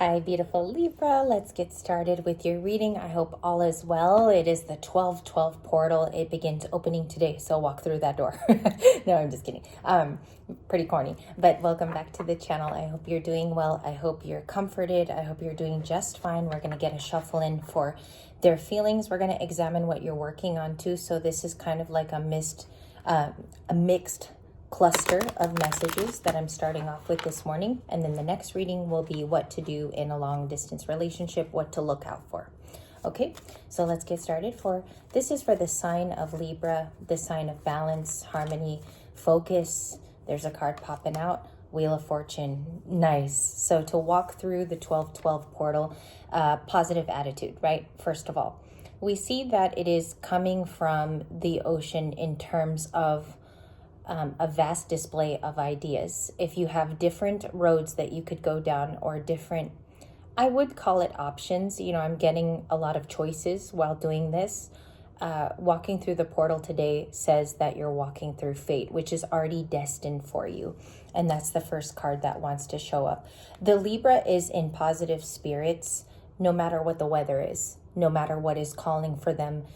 Hi, beautiful Libra. Let's get started with your reading. I hope all is well. It is the 12/12 portal. It begins opening today, so walk through that door. No, I'm just kidding. Pretty corny, but welcome back to the channel. I hope you're doing well. I hope you're comforted. I hope you're doing just fine. We're going to get a shuffle in for their feelings. We're going to examine what you're working on too. So this is kind of like a mixed cluster of messages that I'm starting off with this morning, and then the next reading will be what to do in a long distance relationship, what to look out for. Okay, so let's get started. This is for the sign of Libra, the sign of balance, harmony, focus. There's a card popping out, Wheel of Fortune. Nice. So to walk through the 12/12 portal, positive attitude, right? First of all, we see that it is coming from the ocean in terms of a vast display of ideas. If you have different roads that you could go down, or different, I would call it options. You know, I'm getting a lot of choices while doing this. Walking through the portal today says that you're walking through fate, which is already destined for you. And that's the first card that wants to show up. The Libra is in positive spirits, no matter what the weather is, no matter what is calling for them.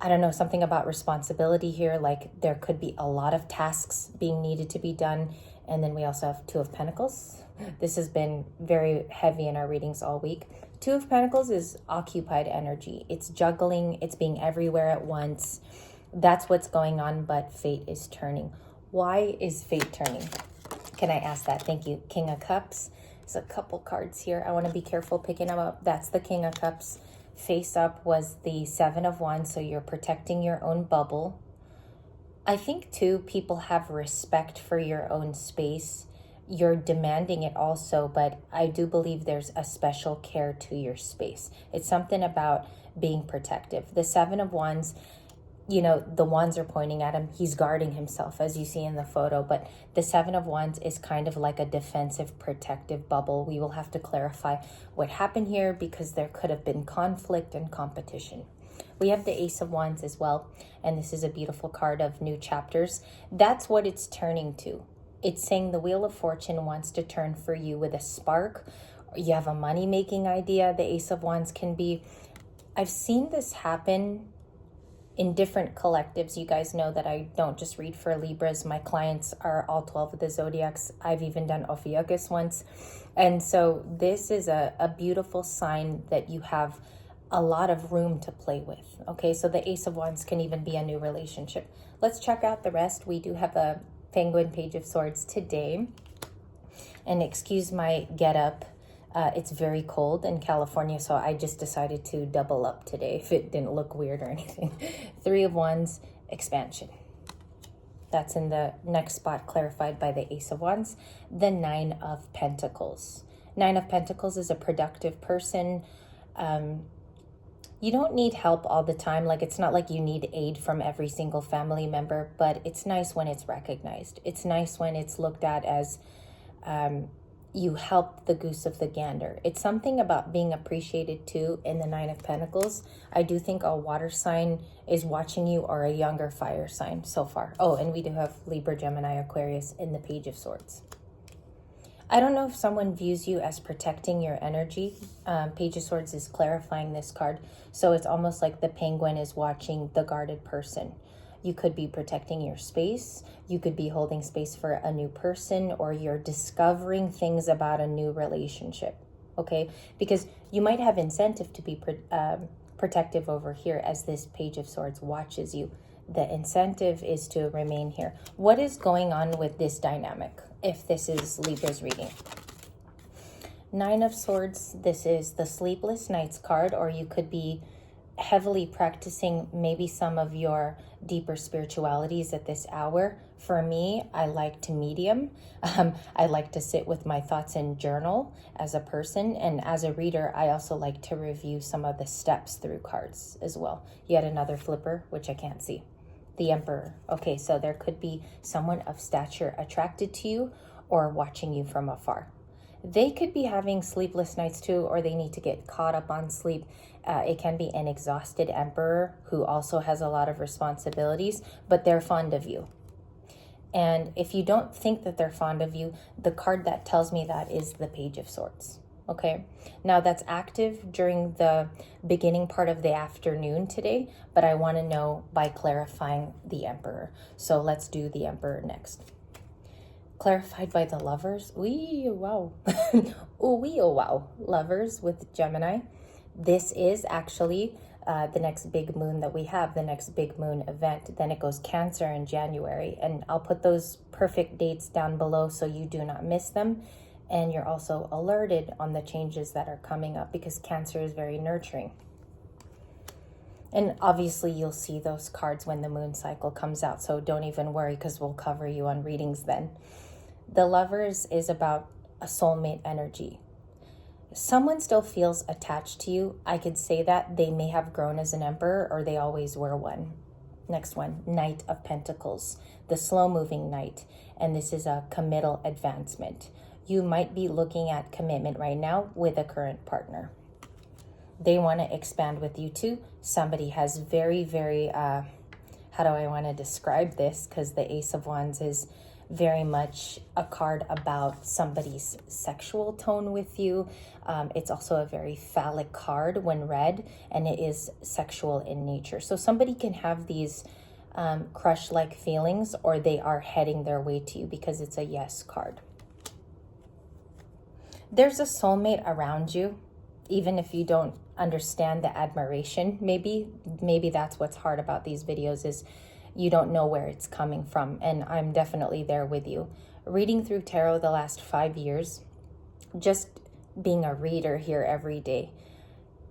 I don't know, something about responsibility here, like there could be a lot of tasks being needed to be done. And then we also have Two of Pentacles. This has been very heavy in our readings all week. Two of Pentacles is occupied energy. It's juggling, it's being everywhere at once. That's what's going on, but fate is turning. Why is fate turning? Can I ask that? Thank you. King of Cups. There's a couple cards here. I want to be careful picking them up. That's the King of Cups. Face up was the Seven of Wands, so you're protecting your own bubble. I think too, people have respect for your own space. You're demanding it also, but I do believe there's a special care to your space. It's something about being protective. The Seven of Wands, you know, the wands are pointing at him. He's guarding himself, as you see in the photo. But the Seven of Wands is kind of like a defensive, protective bubble. We will have to clarify what happened here, because there could have been conflict and competition. We have the Ace of Wands as well. And this is a beautiful card of new chapters. That's what it's turning to. It's saying the Wheel of Fortune wants to turn for you with a spark. You have a money-making idea. The Ace of Wands can be... I've seen this happen in different collectives. You guys know that I don't just read for Libras. My clients are all 12 of the zodiacs. I've even done Ophiuchus once. And so this is a beautiful sign that you have a lot of room to play with. Okay, so the Ace of Wands can even be a new relationship. Let's check out the rest. We do have a Penguin Page of Swords today. And excuse my getup. It's very cold in California, so I just decided to double up today if it didn't look weird or anything. Three of Wands, expansion. That's in the next spot, clarified by the Ace of Wands. The Nine of Pentacles. Nine of Pentacles is a productive person. You don't need help all the time. Like, it's not like you need aid from every single family member, but it's nice when it's recognized. It's nice when it's looked at as... you help the goose of the gander. It's something about being appreciated too in the Nine of Pentacles. I do think a water sign is watching you, or a younger fire sign so far. Oh, and we do have Libra, Gemini, Aquarius in the Page of Swords. I don't know if someone views you as protecting your energy. Page of Swords is clarifying this card. So it's almost like the penguin is watching the guarded person. You could be protecting your space. You could be holding space for a new person, or you're discovering things about a new relationship, okay? Because you might have incentive to be protective over here as this Page of Swords watches you. The incentive is to remain here. What is going on with this dynamic, if this is Libra's reading? Nine of Swords, this is the Sleepless Nights card, or you could be heavily practicing maybe some of your deeper spiritualities at this hour. For me, I like to medium. I like to sit with my thoughts and journal as a person. And as a reader, I also like to review some of the steps through cards as well. Yet another flipper, which I can't see. The Emperor. Okay, so there could be someone of stature attracted to you or watching you from afar. They could be having sleepless nights too, or they need to get caught up on sleep. It can be an exhausted emperor who also has a lot of responsibilities, but they're fond of you. And if you don't think that they're fond of you, the card that tells me that is the Page of Swords. Okay, now that's active during the beginning part of the afternoon today, but I want to know by clarifying the Emperor. So let's do the Emperor next. Clarified by the Lovers. Wee, wow. Ooh, wee, oh, wow. Lovers with Gemini. This is actually the next big moon that we have, the next big moon event. Then it goes Cancer in January. And I'll put those perfect dates down below so you do not miss them. And you're also alerted on the changes that are coming up because Cancer is very nurturing. And obviously you'll see those cards when the moon cycle comes out. So don't even worry because we'll cover you on readings then. The Lovers is about a soulmate energy. Someone still feels attached to you. I could say that they may have grown as an emperor or they always were one. Next one, Knight of Pentacles, the slow moving knight. And this is a committal advancement. You might be looking at commitment right now with a current partner. They want to expand with you too. Somebody has very, very, how do I want to describe this? Because the Ace of Wands is very much a card about somebody's sexual tone with you. It's also a very phallic card when read, and it is sexual in nature. So somebody can have these crush-like feelings, or they are heading their way to you because it's a yes card. There's a soulmate around you, even if you don't understand the admiration. Maybe that's what's hard about these videos is you don't know where it's coming from, and I'm definitely there with you. Reading through tarot the last 5 years, just being a reader here every day,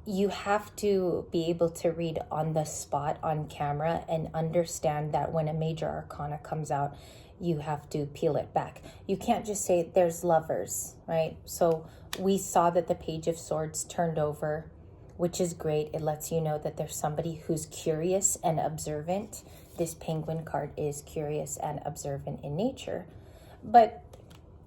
you have to be able to read on the spot on camera and understand that when a major arcana comes out, you have to peel it back. You can't just say there's Lovers, right? So we saw that the Page of Swords turned over, which is great. It lets you know that there's somebody who's curious and observant. This Penguin card is curious and observant in nature. But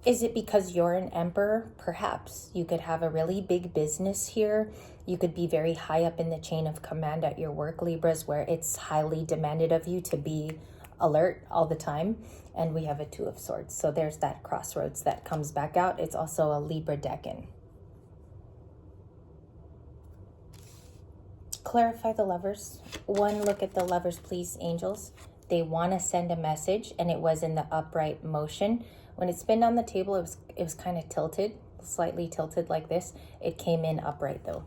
is it because you're an emperor? Perhaps. You could have a really big business here. You could be very high up in the chain of command at your work, Libras, where it's highly demanded of you to be alert all the time. And we have a Two of Swords. So there's that crossroads that comes back out. It's also a Libra decan. Clarify the Lovers. One look at the Lovers, please, angels. They want to send a message, and it was in the upright motion. When it's been on the table, it was kind of tilted, slightly tilted like this. It came in upright though.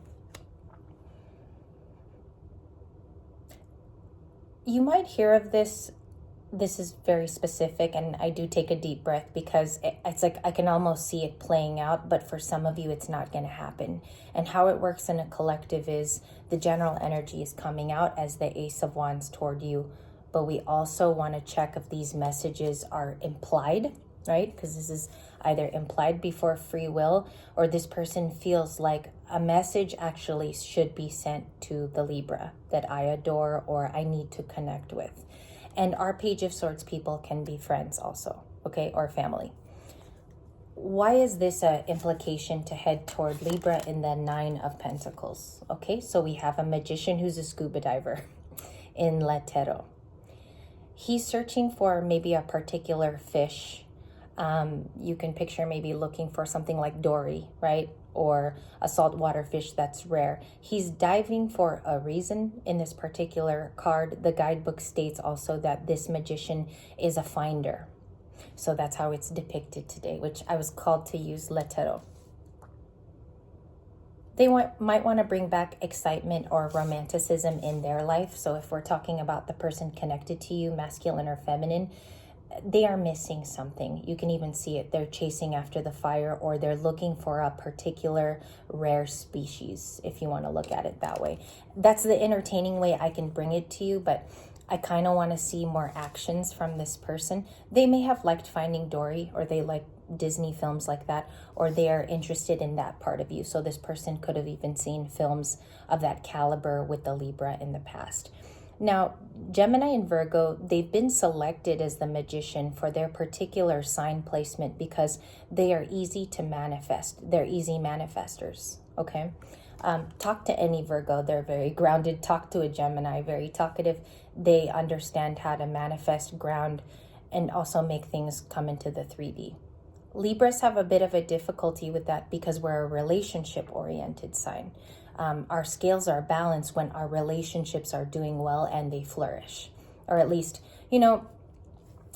You might hear of this. This is very specific, and I do take a deep breath because it's like I can almost see it playing out, but for some of you, it's not going to happen. And how it works in a collective is the general energy is coming out as the Ace of Wands toward you, but we also want to check if these messages are implied, right? Because this is either implied before free will, or this person feels like a message actually should be sent to the Libra that I adore or I need to connect with. And our Page of Swords people can be friends also, okay, or family. Why is this an implication to head toward Libra in the Nine of Pentacles? Okay, so we have a magician who's a scuba diver in Letero. He's searching for maybe a particular fish. You can picture maybe looking for something like Dory, right? Or a saltwater fish that's rare. He's diving for a reason in this particular card. The guidebook states also that this magician is a finder. So that's how it's depicted today, which I was called to use Letero. They might want to bring back excitement or romanticism in their life. So if we're talking about the person connected to you, masculine or feminine, they are missing something. You can even see it. They're chasing after the fire, or they're looking for a particular rare species, if you want to look at it that way. That's the entertaining way I can bring it to you, but I kind of want to see more actions from this person. They may have liked Finding Dory, or they like Disney films like that, or they are interested in that part of you. So this person could have even seen films of that caliber with the Libra in the past. Now, Gemini and Virgo, they've been selected as the magician for their particular sign placement because they are easy to manifest. They're easy manifestors, okay? Talk to any Virgo. They're very grounded. Talk to a Gemini, very talkative. They understand how to manifest, ground, and also make things come into the 3D. Libras have a bit of a difficulty with that because we're a relationship-oriented sign. Our scales are balanced when our relationships are doing well and they flourish. Or at least,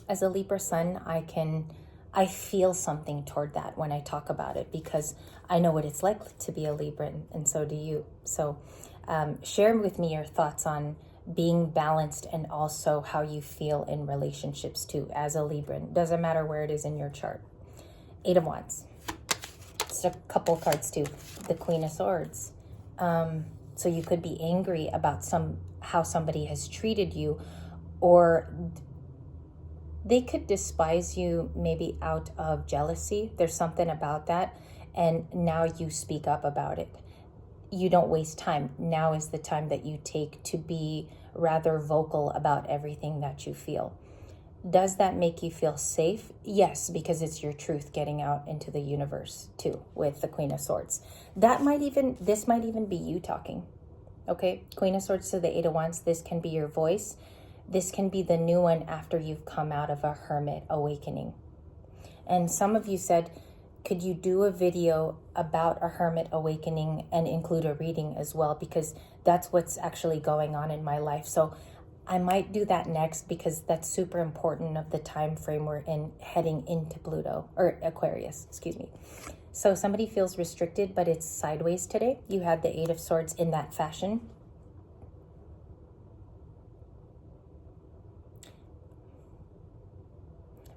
as a Libra sun, I feel something toward that when I talk about it because I know what it's like to be a Libra, and so do you. So share with me your thoughts on being balanced and also how you feel in relationships too as a Libran. Doesn't matter where it is in your chart. 8 of Wands. Just a couple cards too. The Queen of Swords. So you could be angry about how somebody has treated you, or they could despise you maybe out of jealousy. There's something about that. And now you speak up about it. You don't waste time. Now is the time that you take to be rather vocal about everything that you feel. Does that make you feel safe? Yes, because it's your truth getting out into the universe too with the Queen of Swords. This might even be you talking. Okay, Queen of Swords to the 8 of Wands. This can be your voice. This can be the new one after you've come out of a hermit awakening. And some of you said, could you do a video about a hermit awakening and include a reading as well? Because that's what's actually going on in my life. So I might do that next because that's super important of the time frame we're in heading into Pluto or Aquarius, excuse me. So somebody feels restricted, but it's sideways today. You had the 8 of Swords in that fashion.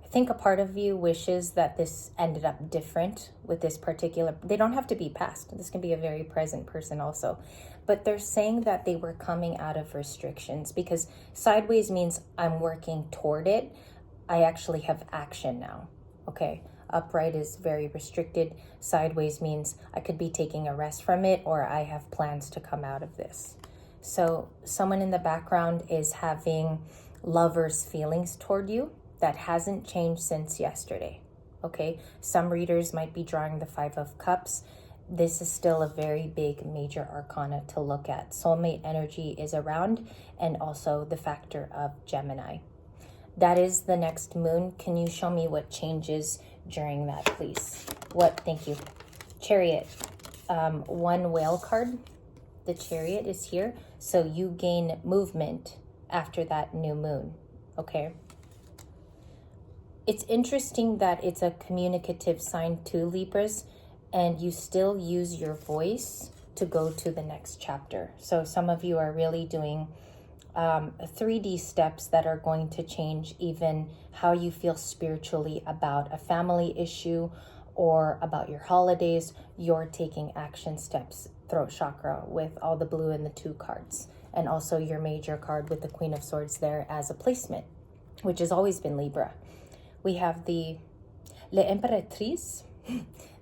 I think a part of you wishes that this ended up different with this particular, they don't have to be past. This can be a very present person also. But they're saying that they were coming out of restrictions because sideways means I'm working toward it. I actually have action now. Okay. Upright is very restricted. Sideways means I could be taking a rest from it, or I have plans to come out of this. So someone in the background is having lover's feelings toward you. That hasn't changed since yesterday, okay? Some readers might be drawing the 5 of Cups. This is still a very big major arcana to look at. Soulmate energy is around, and also the factor of Gemini. That is the next moon. Can you show me what changes during that, please? Thank you. Chariot. 1 whale card. The Chariot is here. So you gain movement after that new moon, okay? It's interesting that it's a communicative sign to Libras, and you still use your voice to go to the next chapter. So some of you are really doing 3D steps that are going to change even how you feel spiritually about a family issue or about your holidays. You're taking action steps. Throat chakra with all the blue and the 2 cards. And also your major card with the Queen of Swords there as a placement, which has always been Libra. We have the L'Imperatrice,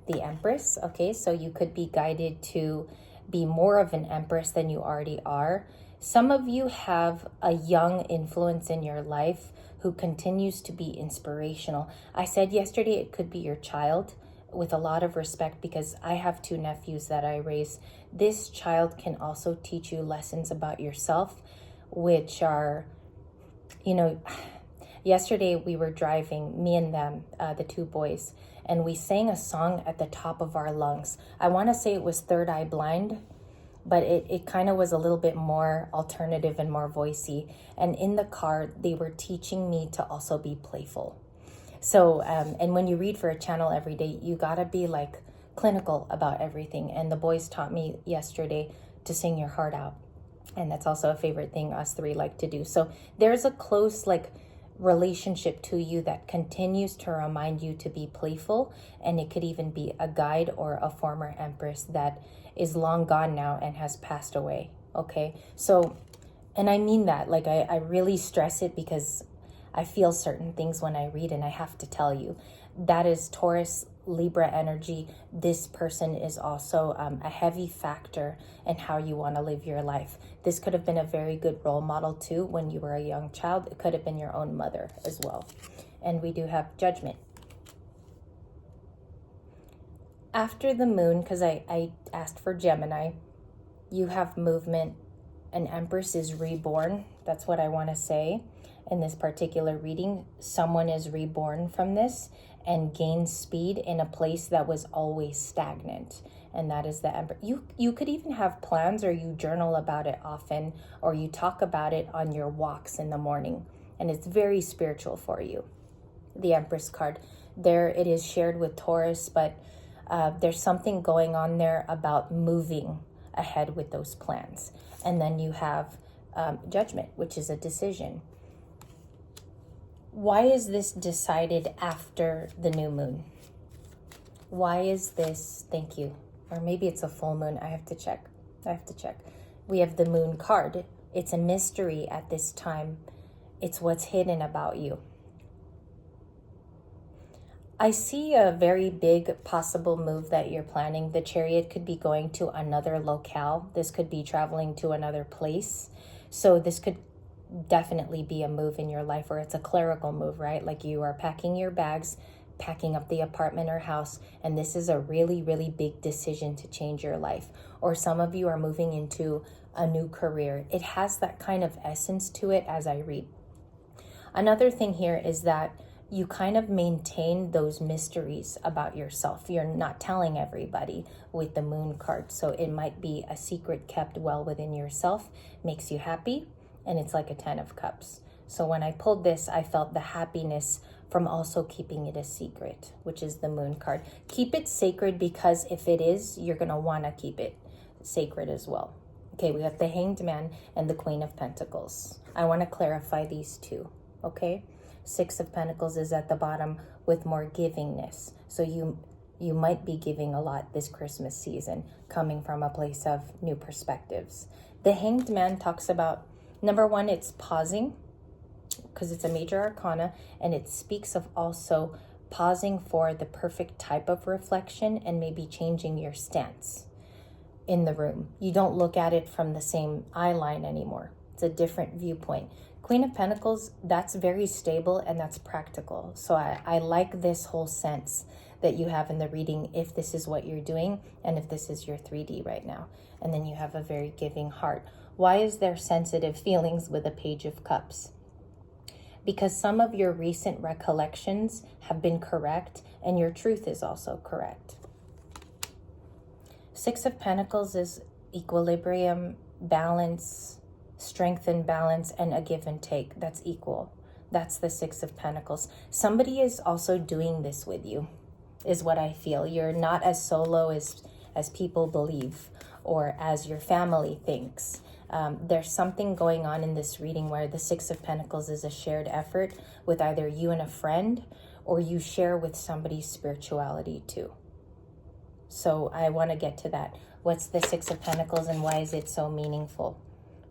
the Empress. Okay, so you could be guided to be more of an Empress than you already are. Some of you have a young influence in your life who continues to be inspirational. I said yesterday it could be your child, with a lot of respect, because I have 2 nephews that I raise. This child can also teach you lessons about yourself, which are, yesterday we were driving, me and them, the 2 boys, and we sang a song at the top of our lungs. I want to say it was Third Eye Blind, but it kind of was a little bit more alternative and more voicey. And in the car, they were teaching me to also be playful. So, and when you read for a channel every day, you gotta be like clinical about everything. And the boys taught me yesterday to sing your heart out. And that's also a favorite thing us 3 like to do. So there's a close relationship to you that continues to remind you to be playful. And it could even be a guide or a former Empress that is long gone now and has passed away. Okay. So, and I mean that, I really stress it because I feel certain things when I read, and I have to tell you, that is Taurus, Libra energy. This person is also a heavy factor in how you want to live your life. This could have been a very good role model too when you were a young child. It could have been your own mother as well. And we do have Judgment. After the moon, because I asked for Gemini, you have movement. An Empress is reborn. That's what I want to say. In this particular reading, someone is reborn from this, and gain speed in a place that was always stagnant. And that is the Emperor. You could even have plans, or you journal about it often, or you talk about it on your walks in the morning. And it's very spiritual for you. The Empress card. There it is shared with Taurus, but there's something going on there about moving ahead with those plans. And then you have Judgment, which is a decision. Why is this decided after the new moon? Why is this, thank you, or maybe it's a full moon, I have to check. We have the moon card. It's a mystery at this time. It's what's hidden about you. I see a very big possible move that you're planning. The Chariot could be going to another locale. This could be traveling to another place. So this could definitely be a move in your life, or it's a clerical move, right? Like you are packing your bags, packing up the apartment or house, and this is a really, really big decision to change your life. Or some of you are moving into a new career. It has that kind of essence to it as I read. Another thing here is that you kind of maintain those mysteries about yourself. You're not telling everybody with the moon card. So it might be a secret kept well within yourself, makes you happy, and it's like a 10 of cups. So when I pulled this, I felt the happiness from also keeping it a secret, which is the moon card. Keep it sacred, because if it is, you're going to want to keep it sacred as well. Okay, we have the Hanged Man and the Queen of Pentacles. I want to clarify these two, okay? Six of Pentacles is at the bottom with more givingness. So you might be giving a lot this Christmas season, coming from a place of new perspectives. The Hanged Man talks about, number one, it's pausing, because it's a major arcana, and it speaks of also pausing for the perfect type of reflection and maybe changing your stance in the room. You don't look at it from the same eye line anymore. It's a different viewpoint. Queen of Pentacles, that's very stable and that's practical. So I like this whole sense that you have in the reading, if this is what you're doing and if this is your 3D right now. And then you have a very giving heart. Why is there sensitive feelings with a Page of Cups? Because some of your recent recollections have been correct and your truth is also correct. Six of Pentacles is equilibrium, balance, strength and balance, and a give and take that's equal. That's the Six of Pentacles. Somebody is also doing this with you, is what I feel. You're not as solo as people believe, or as your family thinks. There's something going on in this reading where the Six of Pentacles is a shared effort with either you and a friend, or you share with somebody's spirituality too. So I want to get to that. What's the Six of Pentacles and why is it so meaningful?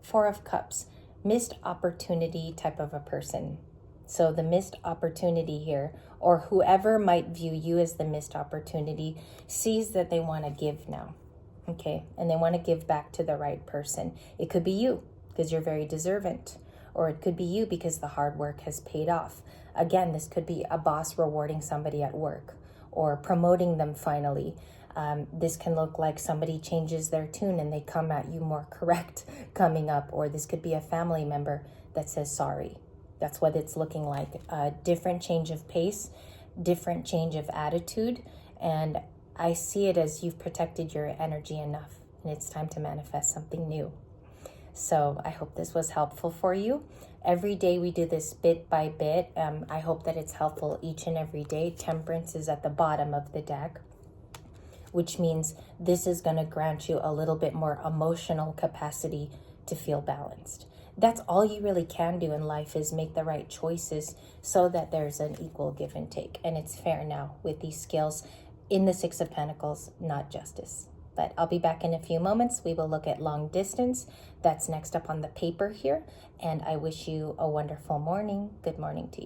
Four of Cups, missed opportunity type of a person. So the missed opportunity here, or whoever might view you as the missed opportunity, sees that they want to give now. Okay, and they want to give back to the right person. It could be you because you're very deserving, or it could be you because the hard work has paid off. Again, this could be a boss rewarding somebody at work or promoting them finally. This can look like somebody changes their tune and they come at you more correct coming up, or this could be a family member that says sorry. That's what it's looking like. A different change of pace, different change of attitude, and I see it as you've protected your energy enough and it's time to manifest something new. So I hope this was helpful for you. Every day we do this bit by bit. I hope that it's helpful each and every day. Temperance is at the bottom of the deck, which means this is going to grant you a little bit more emotional capacity to feel balanced. That's all you really can do in life, is make the right choices so that there's an equal give and take. And it's fair now with these scales in the Six of Pentacles, not justice. But I'll be back in a few moments. We will look at long distance. That's next up on the paper here. And I wish you a wonderful morning. Good morning to you.